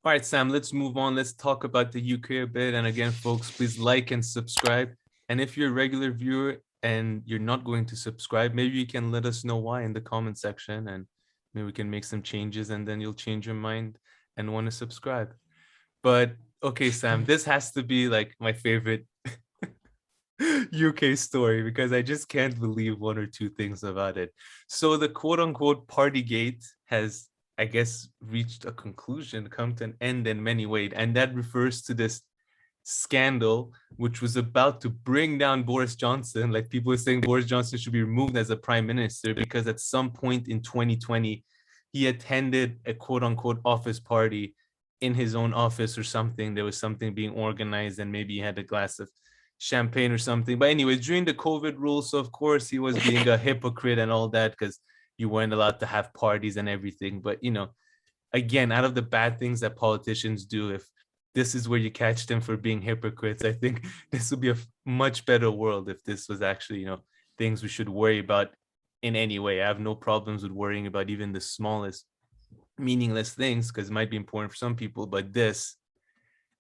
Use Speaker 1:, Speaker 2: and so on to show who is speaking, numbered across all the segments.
Speaker 1: All right, Sam, let's move on. Let's talk about the UK a bit. And again, folks, please like and subscribe. And if you're a regular viewer and you're not going to subscribe, maybe you can let us know why in the comment section and maybe we can make some changes and then you'll change your mind and want to subscribe. But okay, Sam, this has to be like my favorite UK story because I just can't believe one or two things about it. So the quote unquote Partygate has, I guess, reached a conclusion, come to an end in many ways. And that refers to this scandal, which was about to bring down Boris Johnson. Like people are saying Boris Johnson should be removed as a prime minister because at some point in 2020, he attended a quote unquote office party in his own office or something. There was something being organized and maybe he had a glass of champagne or something. But anyways, during the COVID rules, so of course he was being a hypocrite and all that because you weren't allowed to have parties and everything. But again, out of the bad things that politicians do, if this is where you catch them for being hypocrites, I think this would be a much better world if this was actually, things we should worry about in any way. I have no problems with worrying about even the smallest meaningless things because it might be important for some people, but this,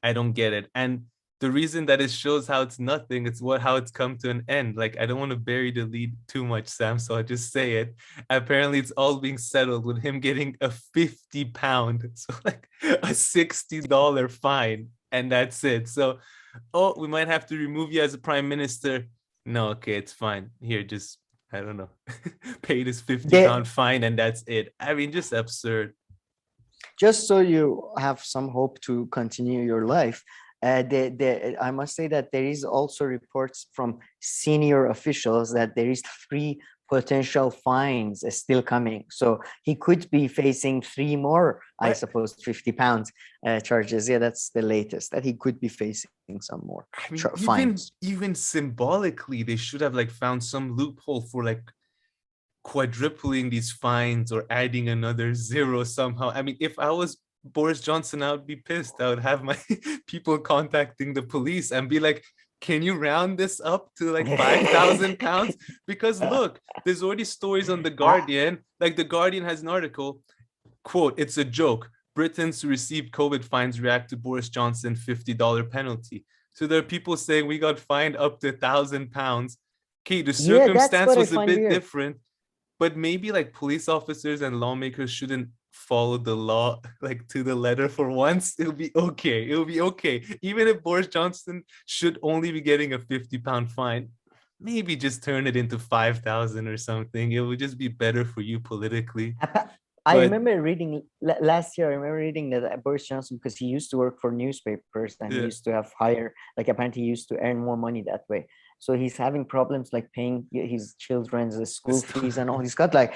Speaker 1: I don't get it. And the reason that it shows how it's nothing, it's how it's come to an end. Like, I don't want to bury the lead too much, Sam, so I'll just say it. Apparently, it's all being settled with him getting a 50 pound, so like a $60 fine, and that's it. So, oh, we might have to remove you as a prime minister. No, okay, it's fine. Here, just I don't know, pay this 50
Speaker 2: They,
Speaker 1: pound fine, and that's it. I mean, just absurd.
Speaker 2: just so you have some hope to continue your life, I must say that there is also reports from senior officials that there is three potential fines still coming. So he could be facing three more, I
Speaker 1: But
Speaker 2: suppose, 50 pounds charges. Yeah, that's the latest, that he could be facing some more
Speaker 1: I mean, even
Speaker 2: fines.
Speaker 1: even symbolically, they should have like found some loophole for like quadrupling these fines or adding another zero somehow. I mean, if I was Boris Johnson, I would be pissed. I would have my people contacting the police and be like, can you round this up to like 5,000 pounds? Because look, there's already stories on The
Speaker 2: Ah,
Speaker 1: Guardian. Like, The Guardian has an article, quote, it's a joke. Britons who received COVID fines react to Boris Johnson $50 penalty. So there are people saying we got fined up to 1,000 pounds. Okay, the
Speaker 2: yeah, that's
Speaker 1: circumstance
Speaker 2: what I
Speaker 1: was a
Speaker 2: find
Speaker 1: bit
Speaker 2: weird.
Speaker 1: different, but maybe like police officers and lawmakers shouldn't follow the law like to the letter for once. It'll be okay. It'll be okay. Even if Boris Johnson should only be getting a 50 pound fine, maybe just turn it into 5,000 or something. It would just be better for you politically.
Speaker 2: I
Speaker 1: But
Speaker 2: remember reading last year. I remember reading that Boris Johnson, because he used to work for newspapers and he
Speaker 1: yeah,
Speaker 2: used to have higher, like apparently he used to earn more money that way. So he's having problems like paying his children's school fees and all. He's got like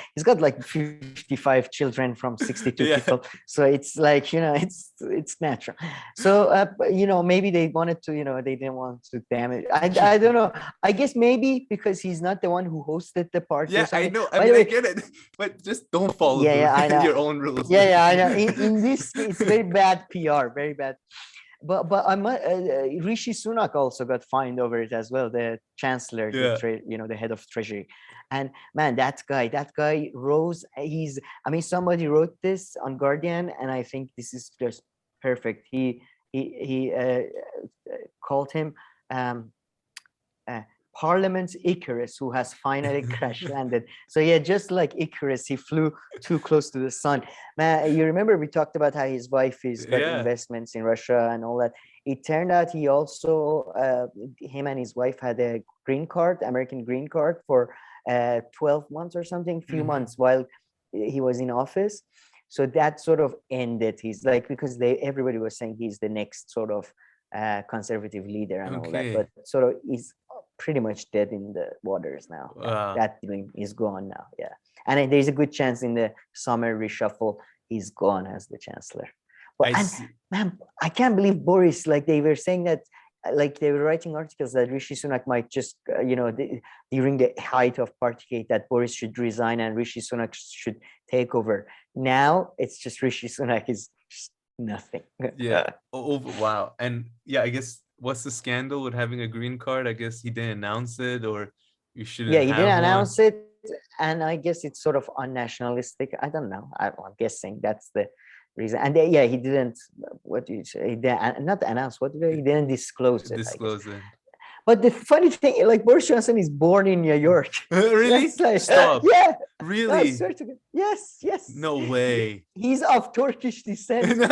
Speaker 2: 55 children from 62
Speaker 1: yeah,
Speaker 2: people. So it's like, it's natural. So maybe they wanted to, they didn't want to damage. I don't know. I guess maybe because he's not the one who hosted the party or
Speaker 1: yeah. I
Speaker 2: something.
Speaker 1: know. I
Speaker 2: By
Speaker 1: mean,
Speaker 2: the
Speaker 1: I
Speaker 2: way,
Speaker 1: get it, but just don't follow
Speaker 2: yeah, yeah, I know.
Speaker 1: your own rules.
Speaker 2: Yeah, yeah, I know. In this case, it's very bad PR, very bad. But Rishi Sunak also got fined over it as well. The chancellor,
Speaker 1: Yeah.
Speaker 2: the head of treasury, and man, that guy rose. I mean, somebody wrote this on Guardian, and I think this is just perfect. He called him um, uh, Parliament's Icarus, who has finally crash landed. So yeah, just like Icarus, he flew too close to the sun. Man, you remember we talked about how his wife is got
Speaker 1: Yeah.
Speaker 2: investments in Russia and all that. It turned out he also, him and his wife had a green card, American green card for 12 months or something, few
Speaker 1: Mhm.
Speaker 2: months while he was in office. So that sort of ended. He's like, because everybody was saying he's the next sort of conservative leader and all that,
Speaker 1: Okay.
Speaker 2: but sort of is pretty much dead in the waters now. Yeah,
Speaker 1: Wow.
Speaker 2: that thing is gone now. Yeah, and there's a good chance in the summer reshuffle he's gone as the chancellor. But
Speaker 1: I
Speaker 2: and
Speaker 1: see.
Speaker 2: man, I can't believe Boris. Like they were saying that, like they were writing articles that Rishi Sunak might just, during the height of Partygate, that Boris should resign and Rishi Sunak should take over. Now it's just Rishi Sunak is just nothing.
Speaker 1: Yeah. Oh, wow. And yeah, I guess what's the scandal with having a green card? I guess he didn't announce it, or you
Speaker 2: Yeah,
Speaker 1: shouldn't
Speaker 2: he
Speaker 1: have
Speaker 2: didn't
Speaker 1: one.
Speaker 2: announce it, and I guess it's sort of unnationalistic. I don't know. I'm guessing that's the reason. And he didn't. What do you say? He not announce. He didn't disclose it, I guess.
Speaker 1: Disclose it.
Speaker 2: But the funny thing, like Boris Johnson is born in New York.
Speaker 1: Really?
Speaker 2: Like,
Speaker 1: Stop.
Speaker 2: Yeah.
Speaker 1: Really?
Speaker 2: No, I swear to God. Yes.
Speaker 1: No way.
Speaker 2: He's of Turkish descent.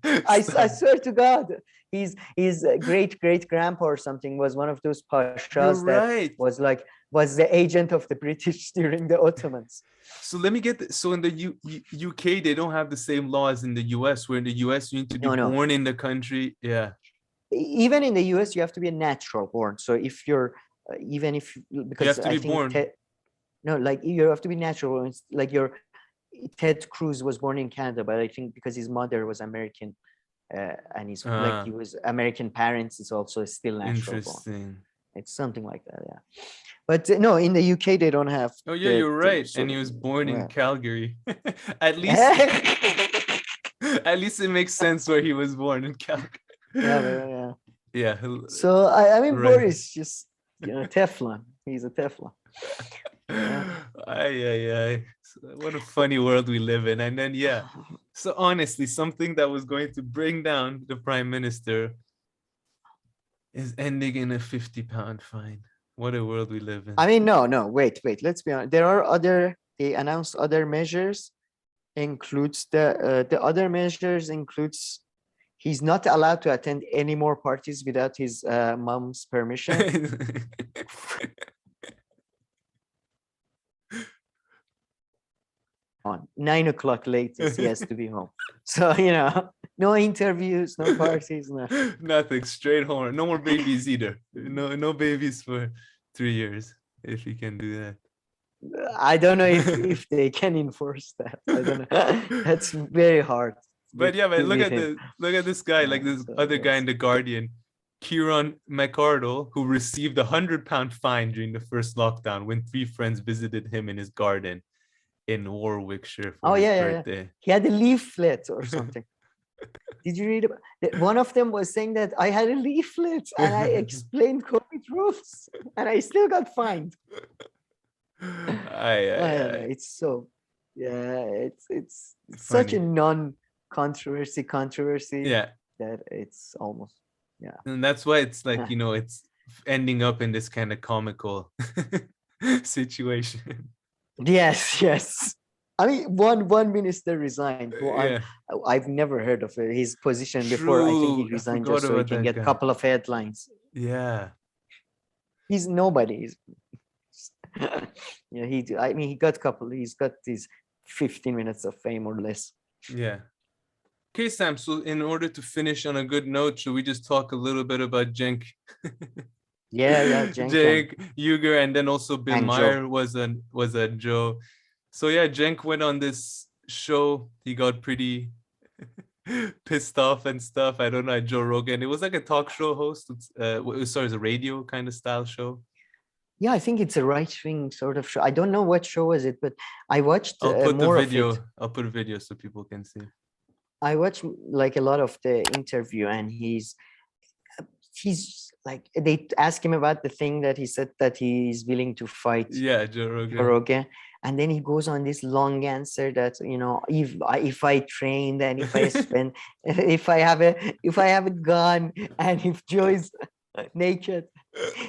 Speaker 2: I
Speaker 1: Stop.
Speaker 2: swear to God. His great grandpa or something was one of those
Speaker 1: You're
Speaker 2: pashas that
Speaker 1: right.
Speaker 2: was the agent of the British during the Ottomans.
Speaker 1: So let me get this. So in the UK, they don't have the same laws in the US, where in the US, you need to be born in the country. Yeah.
Speaker 2: Even in the US, you have to be a natural born. So if you're, because
Speaker 1: you have to be born.
Speaker 2: Like you have to be natural. It's like Ted Cruz was born in Canada, but I think because his mother was American, and he's like he was American parents, it's also still natural born. It's something like that, yeah. But no, in the UK they don't have.
Speaker 1: Oh yeah, you're right. And he was born in Calgary. At least it makes sense where he was born in Calgary. Yeah.
Speaker 2: So I mean, Boris just Teflon. He's a Teflon.
Speaker 1: What a funny world we live in. And then so honestly, something that was going to bring down the prime minister is ending in a 50-pound fine. What a world we live in.
Speaker 2: I mean, no, wait. Let's be honest. There are they announced other measures. Includes the other measures includes he's not allowed to attend any more parties without his mom's permission. On 9 o'clock latest, he has to be home. So no interviews, no parties,
Speaker 1: nothing. Straight home. No more babies either. No babies for 3 years. If he can do that.
Speaker 2: I don't know if they can enforce that. I don't know. That's very hard.
Speaker 1: But look at this guy, like this other guy in The Guardian, Kieran McArdle, who received a 100-pound fine during the first lockdown when 3 friends visited him in his garden in Warwickshire for his birthday.
Speaker 2: Yeah. He had a leaflet or something. Did you read about it? One of them was saying that I had a leaflet and I explained COVID rules and I still got fined. It's so it's such a non-controversy that it's almost
Speaker 1: and that's why it's like it's ending up in this kind of comical situation.
Speaker 2: Yes. I mean, one minister resigned. I've never heard of his position before. I think he resigned just so he can get a couple of headlines.
Speaker 1: Yeah,
Speaker 2: he's nobody. He got he's got these 15 minutes of fame or less.
Speaker 1: Yeah. Okay, Sam. So in order to finish on a good note, should we just talk a little bit about Cenk? Cenk Uygur, and then also Bill Maher was a Joe. So Cenk went on this show. He got pretty pissed off and stuff. I don't know, Joe Rogan. It was like a talk show host. It's a radio kind of style show.
Speaker 2: Yeah, I think it's a right-wing sort of show. I don't know what show was it, but I watched more of it.
Speaker 1: I'll put a video so people can see.
Speaker 2: I watched like a lot of the interview, and he's like, they asked him about the thing that he said that he's willing to fight.
Speaker 1: Yeah, Joe Rogan.
Speaker 2: And then he goes on this long answer that if I trained and if I spend if I have a gun and if Joe is naked,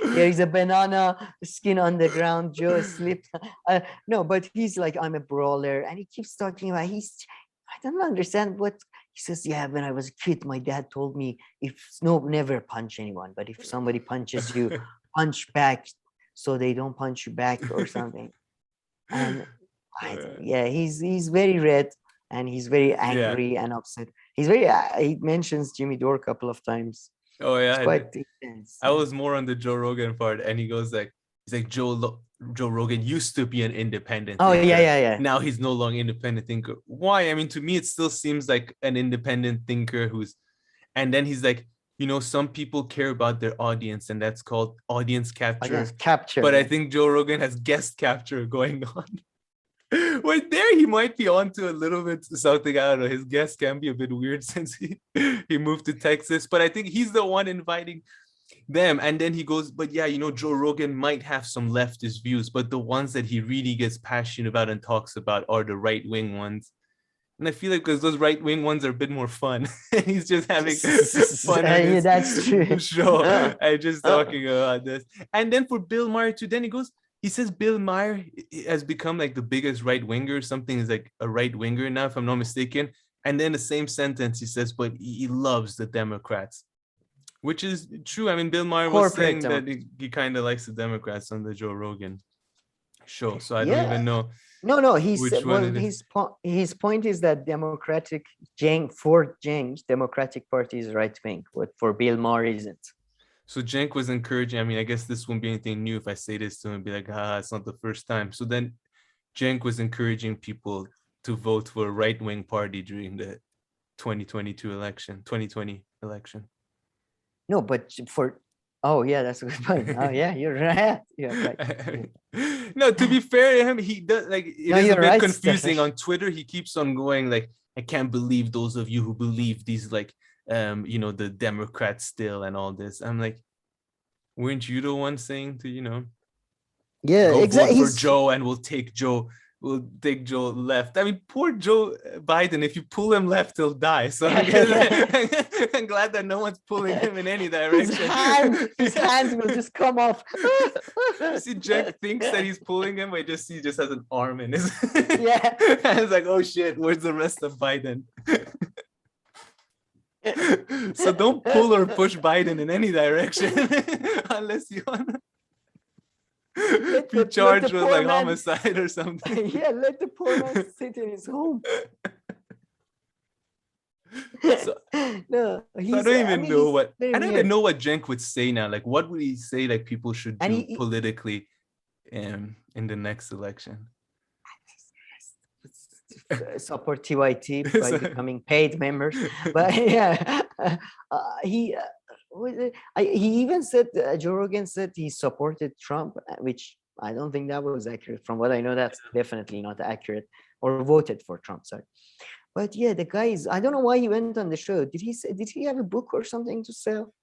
Speaker 2: there is a banana skin on the ground, Joe slipped. No, but he's like, I'm a brawler, and he keeps talking about I don't understand what he says. Yeah, when I was a kid, my dad told me never punch anyone, but if somebody punches you, punch back so they don't punch you back or something. And he's very red and he's very angry and upset. He mentions Jimmy Dore a couple of times.
Speaker 1: Oh yeah,
Speaker 2: it's quite intense.
Speaker 1: I was more on the Joe Rogan part, and he goes like, he's like, Joe Rogan used to be an independent thinker.
Speaker 2: Yeah.
Speaker 1: Now he's no longer independent thinker. Why? I mean, to me, it still seems like an independent thinker and then he's like, some people care about their audience, and that's called audience capture. But I think Joe Rogan has guest capture going on. Right there, he might be onto a little bit something. I don't know. His guests can be a bit weird since he moved to Texas, but I think he's the one inviting them. And then he goes, but Joe Rogan might have some leftist views, but the ones that he really gets passionate about and talks about are the right-wing ones. And I feel like because those right-wing ones are a bit more fun. He's just having fun on
Speaker 2: Yeah,
Speaker 1: his
Speaker 2: that's true.
Speaker 1: show. I just talking about this. And then for Bill Maher too, then he says Bill Maher has become like the biggest right-winger. Something is like a right-winger now, if I'm not mistaken. And then the same sentence he says, but he loves the Democrats, which is true. I mean, Bill Maher was
Speaker 2: Corporate
Speaker 1: saying that he kind of likes the Democrats on the Joe Rogan show. So I don't
Speaker 2: Yeah.
Speaker 1: even know
Speaker 2: No, he's
Speaker 1: which one
Speaker 2: well,
Speaker 1: it is.
Speaker 2: his point is that Democratic Democratic Party is right wing, but for Bill Maher isn't.
Speaker 1: So Cenk was encouraging. I mean, I guess this won't be anything new if I say this to him and be like, it's not the first time. So then Cenk was encouraging people to vote for a right-wing party during the 2020 election.
Speaker 2: No, but for yeah, that's a good point. Oh yeah, you're right. You're right.
Speaker 1: No, to be fair to him, he does like it
Speaker 2: No,
Speaker 1: is a
Speaker 2: you're
Speaker 1: bit
Speaker 2: right,
Speaker 1: confusing
Speaker 2: Stefan.
Speaker 1: on Twitter. He keeps on going like, I can't believe those of you who believe these like the Democrats still and all this. I'm like, weren't you the one saying to
Speaker 2: Yeah,
Speaker 1: go vote
Speaker 2: exactly.
Speaker 1: for Joe and we'll take Joe left. I mean, poor Joe Biden, if you pull him left, he'll die. So I'm glad that no one's pulling him in any direction.
Speaker 2: His hands will just come off.
Speaker 1: See, Jack thinks that he's pulling him, but he just has an arm in his.
Speaker 2: Yeah.
Speaker 1: And it's like, oh shit, where's the rest of Biden? So don't pull or push Biden in any direction unless you want to be charged with like homicide or something.
Speaker 2: Yeah, let the poor man sit in his home.
Speaker 1: So,
Speaker 2: no,
Speaker 1: I don't even know what I don't even know what Cenk would say now. Like, what would he say? Like, people should do politically, in the next election.
Speaker 2: Support TYT by becoming paid members, but yeah, he even said Joe Rogan said he supported Trump, which I don't think that was accurate. From what I know, that's definitely not accurate, or voted for Trump. Sorry. But yeah, the guy is, I don't know why he went on the show. Did he have a book or something to sell?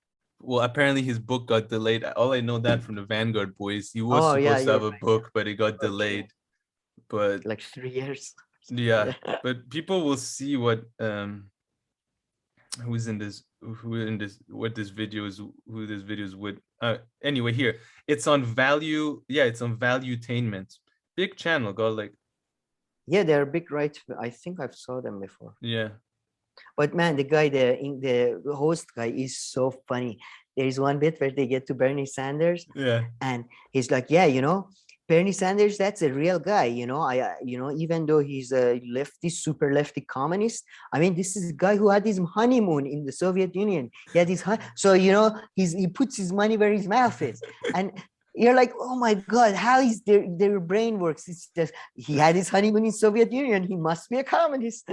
Speaker 1: Well, apparently his book got delayed. All I know that from the Vanguard boys. He was supposed to have a book, but it got delayed. But
Speaker 2: like 3 years.
Speaker 1: Yeah, but people will see what who this video is with. Anyway, here it's on value. Yeah, it's on Valuetainment. Big channel, got like.
Speaker 2: Yeah, they're big, right? I think I've saw them before.
Speaker 1: Yeah.
Speaker 2: But man, the host guy is so funny. There is one bit where they get to Bernie Sanders.
Speaker 1: Yeah.
Speaker 2: And he's like, yeah, Bernie Sanders, that's a real guy. Even though he's a lefty, super lefty communist, I mean, this is a guy who had his honeymoon in the Soviet Union. He had his so he puts his money where his mouth is, and you're like, oh my God, how is their brain works? It's just he had his honeymoon in Soviet Union. He must be a communist.